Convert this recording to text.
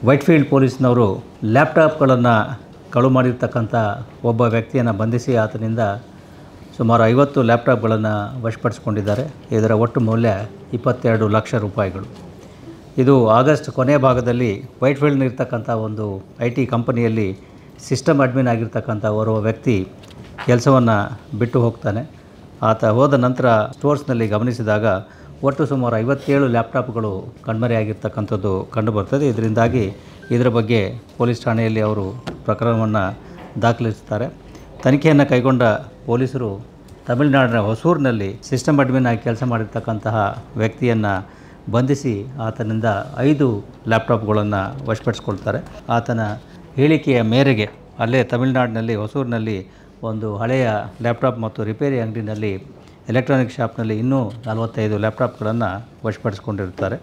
ವೈಟ್ಫೀಲ್ಡ್ ಪೊಲೀಸ್ನವರು ಲ್ಯಾಪ್ಟಾಪ್ಗಳನ್ನು ಕಳು ಮಾಡಿರ್ತಕ್ಕಂಥ ಒಬ್ಬ ವ್ಯಕ್ತಿಯನ್ನು ಬಂಧಿಸಿ ಆತನಿಂದ ಸುಮಾರು 50 ಲ್ಯಾಪ್ಟಾಪ್ಗಳನ್ನು ವಶಪಡಿಸಿಕೊಂಡಿದ್ದಾರೆ. ಇದರ ಒಟ್ಟು ಮೌಲ್ಯ 22 ಲಕ್ಷ ರೂಪಾಯಿಗಳು. ಇದು ಆಗಸ್ಟ್ ಕೊನೆಯ ಭಾಗದಲ್ಲಿ ವೈಟ್ಫೀಲ್ಡ್ನಿರ್ತಕ್ಕಂಥ ಒಂದು IT ಕಂಪನಿಯಲ್ಲಿ ಸಿಸ್ಟಮ್ ಅಡ್ಮಿನ್ ಆಗಿರ್ತಕ್ಕಂಥ ಓರ್ವ ವ್ಯಕ್ತಿ ಕೆಲಸವನ್ನು ಬಿಟ್ಟು ಹೋಗ್ತಾನೆ. ಆತ ಹೋದ ನಂತರ ಸ್ಟೋರ್ಸ್ನಲ್ಲಿ ಗಮನಿಸಿದಾಗ ಒಟ್ಟು ಸುಮಾರು 57 ಲ್ಯಾಪ್ಟಾಪ್ಗಳು ಕಣ್ಮರೆಯಾಗಿರ್ತಕ್ಕಂಥದ್ದು ಕಂಡುಬರ್ತದೆ. ಇದರಿಂದಾಗಿ ಇದರ ಬಗ್ಗೆ ಪೊಲೀಸ್ ಠಾಣೆಯಲ್ಲಿ ಅವರು ಪ್ರಕರಣವನ್ನು ದಾಖಲಿಸುತ್ತಾರೆ. ತನಿಖೆಯನ್ನು ಕೈಗೊಂಡ ಪೊಲೀಸರು ತಮಿಳುನಾಡಿನ ಹೊಸೂರಿನಲ್ಲಿ ಸಿಸ್ಟಮ್ ಅಡ್ಮಿನ್ ಆಗಿ ಕೆಲಸ ಮಾಡಿರ್ತಕ್ಕಂತಹ ವ್ಯಕ್ತಿಯನ್ನು ಬಂಧಿಸಿ ಆತನಿಂದ 5 ಲ್ಯಾಪ್ಟಾಪ್ಗಳನ್ನು ವಶಪಡಿಸ್ಕೊಳ್ತಾರೆ. ಆತನ ಹೇಳಿಕೆಯ ಮೇರೆಗೆ ಅಲ್ಲೇ ತಮಿಳುನಾಡಿನಲ್ಲಿ ಹೊಸೂರಿನಲ್ಲಿ ಒಂದು ಹಳೆಯ ಲ್ಯಾಪ್ಟಾಪ್ ಮತ್ತು ರಿಪೇರಿ ಅಂಗಡಿನಲ್ಲಿ ಎಲೆಕ್ಟ್ರಾನಿಕ್ ಶಾಪ್ನಲ್ಲಿ ಇನ್ನೂ 45 ಲ್ಯಾಪ್ಟಾಪ್ಗಳನ್ನು ವಶಪಡಿಸಿಕೊಂಡಿರ್ತಾರೆ.